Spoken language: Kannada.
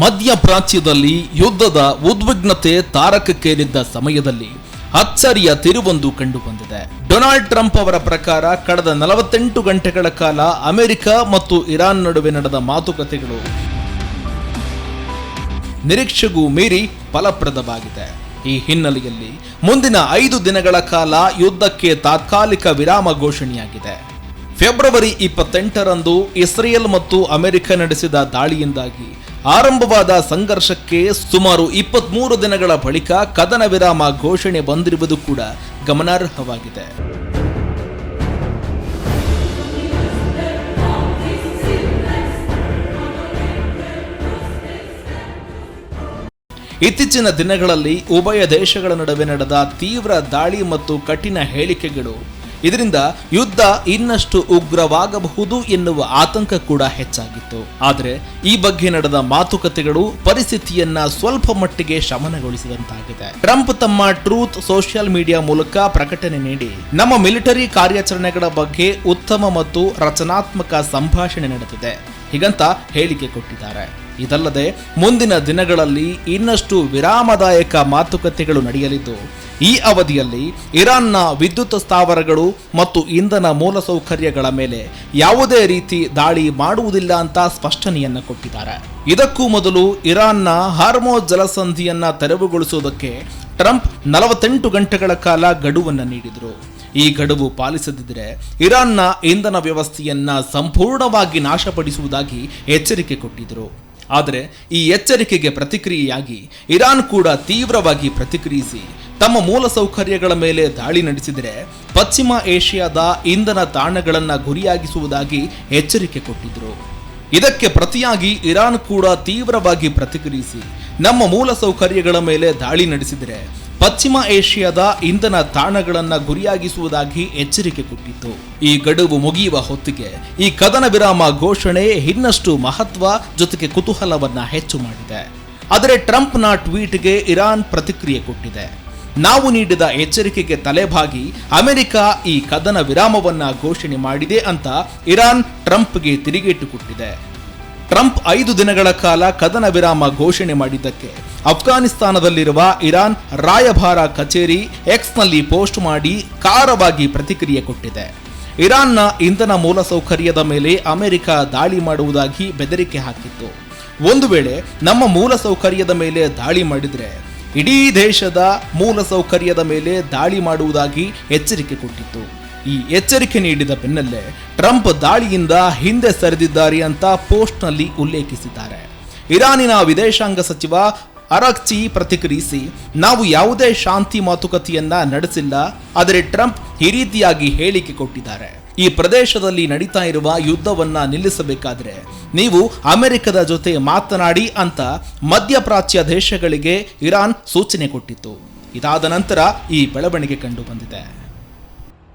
ಮಧ್ಯಪ್ರಾಚ್ಯದಲ್ಲಿ ಯುದ್ಧದ ಉದ್ವಿಗ್ನತೆ ತಾರಕಕ್ಕೇರಿದ್ದ ಸಮಯದಲ್ಲಿ ಅಚ್ಚರಿಯ ತಿರುವೊಂದು ಕಂಡುಬಂದಿದೆ. ಡೊನಾಲ್ಡ್ ಟ್ರಂಪ್ ಅವರ ಪ್ರಕಾರ ಕಳೆದ 48 ಗಂಟೆಗಳ ಕಾಲ ಅಮೆರಿಕ ಮತ್ತು ಇರಾನ್ ನಡುವೆ ನಡೆದ ಮಾತುಕತೆಗಳು ನಿರೀಕ್ಷೆಗೂ ಮೀರಿ ಫಲಪ್ರದವಾಗಿದೆ. ಈ ಹಿನ್ನೆಲೆಯಲ್ಲಿ ಮುಂದಿನ 5 ದಿನಗಳ ಕಾಲ ಯುದ್ಧಕ್ಕೆ ತಾತ್ಕಾಲಿಕ ವಿರಾಮ ಘೋಷಣೆಯಾಗಿದೆ. ಫೆಬ್ರವರಿ 28ರಂದು ಇಸ್ರೇಲ್ ಮತ್ತು ಅಮೆರಿಕ ನಡೆಸಿದ ದಾಳಿಯಿಂದಾಗಿ ಆರಂಭವಾದ ಸಂಘರ್ಷಕ್ಕೆ ಸುಮಾರು 23 ದಿನಗಳ ಬಳಿಕ ಕದನ ವಿರಾಮ ಘೋಷಣೆ ಬಂದಿರುವುದು ಕೂಡ ಗಮನಾರ್ಹವಾಗಿದೆ. ಇತ್ತೀಚಿನ ದಿನಗಳಲ್ಲಿ ಉಭಯ ದೇಶಗಳ ನಡುವೆ ನಡೆದ ತೀವ್ರ ದಾಳಿ ಮತ್ತು ಕಠಿಣ ಹೇಳಿಕೆಗಳು ಇದರಿಂದ ಯುದ್ಧ ಇನ್ನಷ್ಟು ಉಗ್ರವಾಗಬಹುದು ಎನ್ನುವ ಆತಂಕ ಕೂಡ ಹೆಚ್ಚಾಗಿತ್ತು. ಆದರೆ ಈ ಬಗ್ಗೆ ನಡೆದ ಮಾತುಕತೆಗಳು ಪರಿಸ್ಥಿತಿಯನ್ನ ಸ್ವಲ್ಪ ಮಟ್ಟಿಗೆ ಶಮನಗೊಳಿಸಿದಂತಾಗಿದೆ. ಟ್ರಂಪ್ ತಮ್ಮ ಟ್ರೂತ್ ಸೋಷಿಯಲ್ ಮೀಡಿಯಾ ಮೂಲಕ ಪ್ರಕಟಣೆ ನೀಡಿ ನಮ್ಮ ಮಿಲಿಟರಿ ಕಾರ್ಯಾಚರಣೆಗಳ ಬಗ್ಗೆ ಉತ್ತಮ ಮತ್ತು ರಚನಾತ್ಮಕ ಸಂಭಾಷಣೆ ನಡೆದಿದೆ ಹೀಗಂತ ಹೇಳಿಕೆ ಕೊಟ್ಟಿದ್ದಾರೆ. ಇದಲ್ಲದೆ ಮುಂದಿನ ದಿನಗಳಲ್ಲಿ ಇನ್ನಷ್ಟು ವಿರಾಮದಾಯಕ ಮಾತುಕತೆಗಳು ನಡೆಯಲಿದ್ದು ಈ ಅವಧಿಯಲ್ಲಿ ಇರಾನ್ನ ವಿದ್ಯುತ್ ಸ್ಥಾವರಗಳು ಮತ್ತು ಇಂಧನ ಮೂಲಸೌಕರ್ಯಗಳ ಮೇಲೆ ಯಾವುದೇ ರೀತಿ ದಾಳಿ ಮಾಡುವುದಿಲ್ಲ ಅಂತ ಸ್ಪಷ್ಟನೆಯನ್ನ ಕೊಟ್ಟಿದ್ದಾರೆ. ಇದಕ್ಕೂ ಮೊದಲು ಇರಾನ್ನ ಹಾರ್ಮೋಜ್ ಜಲಸಂಧಿಯನ್ನ ತೆರವುಗೊಳಿಸುವುದಕ್ಕೆ ಟ್ರಂಪ್ 48 ಗಂಟೆಗಳ ಕಾಲ ಗಡುವನ್ನು ನೀಡಿದರು. ಈ ಗಡುವು ಪಾಲಿಸದಿದ್ದರೆ ಇರಾನ್ನ ಇಂಧನ ವ್ಯವಸ್ಥೆಯನ್ನ ಸಂಪೂರ್ಣವಾಗಿ ನಾಶಪಡಿಸುವುದಾಗಿ ಎಚ್ಚರಿಕೆ ಕೊಟ್ಟಿದ್ದರು. ಆದರೆ ಈ ಎಚ್ಚರಿಕೆಗೆ ಪ್ರತಿಕ್ರಿಯೆಯಾಗಿ ಇರಾನ್ ಕೂಡ ತೀವ್ರವಾಗಿ ಪ್ರತಿಕ್ರಿಯಿಸಿ ತಮ್ಮ ಮೂಲಸೌಕರ್ಯಗಳ ಮೇಲೆ ದಾಳಿ ನಡೆಸಿದರೆ ಪಶ್ಚಿಮ ಏಷ್ಯಾದ ಇಂಧನ ತಾಣಗಳನ್ನು ಗುರಿಯಾಗಿಸುವುದಾಗಿ ಎಚ್ಚರಿಕೆ ಕೊಟ್ಟಿದ್ದರು. ಇದಕ್ಕೆ ಪ್ರತಿಯಾಗಿ ಇರಾನ್ ಕೂಡ ತೀವ್ರವಾಗಿ ಪ್ರತಿಕ್ರಿಯಿಸಿ ನಮ್ಮ ಮೂಲಸೌಕರ್ಯಗಳ ಮೇಲೆ ದಾಳಿ ನಡೆಸಿದರೆ ಪಶ್ಚಿಮ ಏಷ್ಯಾದ ಇಂಧನ ತಾಣಗಳನ್ನು ಗುರಿಯಾಗಿಸುವುದಾಗಿ ಎಚ್ಚರಿಕೆ ಕೊಟ್ಟಿತ್ತು. ಈ ಗಡುವು ಮುಗಿಯುವ ಹೊತ್ತಿಗೆ ಈ ಕದನ ವಿರಾಮ ಘೋಷಣೆ ಇನ್ನಷ್ಟು ಮಹತ್ವ ಜೊತೆಗೆ ಕುತೂಹಲವನ್ನ ಹೆಚ್ಚು ಮಾಡಿದೆ. ಆದರೆ ಟ್ರಂಪ್ನ ಟ್ವೀಟ್ಗೆ ಇರಾನ್ ಪ್ರತಿಕ್ರಿಯೆ ಕೊಟ್ಟಿದೆ. ನಾವು ನೀಡಿದ ಎಚ್ಚರಿಕೆಗೆ ತಲೆಬಾಗಿ ಅಮೆರಿಕ ಈ ಕದನ ವಿರಾಮವನ್ನ ಘೋಷಣೆ ಮಾಡಿದೆ ಅಂತ ಇರಾನ್ ಟ್ರಂಪ್ಗೆ ತಿರುಗೇಟು ಕೊಟ್ಟಿದೆ. ಟ್ರಂಪ್ 5 ದಿನಗಳ ಕಾಲ ಕದನ ವಿರಾಮ ಘೋಷಣೆ ಮಾಡಿದ್ದಕ್ಕೆ ಅಫ್ಘಾನಿಸ್ತಾನದಲ್ಲಿರುವ ಇರಾನ್ ರಾಯಭಾರ ಕಚೇರಿ ಎಕ್ಸ್ನಲ್ಲಿ ಪೋಸ್ಟ್ ಮಾಡಿ ಖಾರವಾಗಿ ಪ್ರತಿಕ್ರಿಯೆ ಕೊಟ್ಟಿದೆ. ಇರಾನ್ನ ಇಂಧನ ಮೂಲಸೌಕರ್ಯದ ಮೇಲೆ ಅಮೆರಿಕ ದಾಳಿ ಮಾಡುವುದಾಗಿ ಬೆದರಿಕೆ ಹಾಕಿತ್ತು. ಒಂದು ವೇಳೆ ನಮ್ಮ ಮೂಲಸೌಕರ್ಯದ ಮೇಲೆ ದಾಳಿ ಮಾಡಿದರೆ ಇಡೀ ದೇಶದ ಮೂಲಸೌಕರ್ಯದ ಮೇಲೆ ದಾಳಿ ಮಾಡುವುದಾಗಿ ಎಚ್ಚರಿಕೆ ಕೊಟ್ಟಿತ್ತು. ಈ ಎಚ್ಚರಿಕೆ ನೀಡಿದ ಬೆನ್ನಲ್ಲೇ ಟ್ರಂಪ್ ದಾಳಿಯಿಂದ ಹಿಂದೆ ಸರಿದಿದ್ದಾರೆ ಅಂತ ಪೋಸ್ಟ್ನಲ್ಲಿ ಉಲ್ಲೇಖಿಸಿದ್ದಾರೆ. ಇರಾನಿನ ವಿದೇಶಾಂಗ ಸಚಿವ ಅರಾಕ್ಚಿ ಪ್ರತಿಕ್ರಿಯಿಸಿ ನಾವು ಯಾವುದೇ ಶಾಂತಿ ಮಾತುಕತೆಯನ್ನ ನಡೆಸಿಲ್ಲ, ಆದರೆ ಟ್ರಂಪ್ ಈ ರೀತಿಯಾಗಿ ಹೇಳಿಕೆ ಕೊಟ್ಟಿದ್ದಾರೆ. ಈ ಪ್ರದೇಶದಲ್ಲಿ ನಡೀತಾ ಇರುವ ಯುದ್ಧವನ್ನ ನಿಲ್ಲಿಸಬೇಕಾದ್ರೆ ನೀವು ಅಮೆರಿಕದ ಜೊತೆ ಮಾತನಾಡಿ ಅಂತ ಮಧ್ಯಪ್ರಾಚ್ಯ ದೇಶಗಳಿಗೆ ಇರಾನ್ ಸೂಚನೆ ಕೊಟ್ಟಿತ್ತು. ಇದಾದ ನಂತರ ಈ ಬೆಳವಣಿಗೆ ಕಂಡು ಬಂದಿದೆ.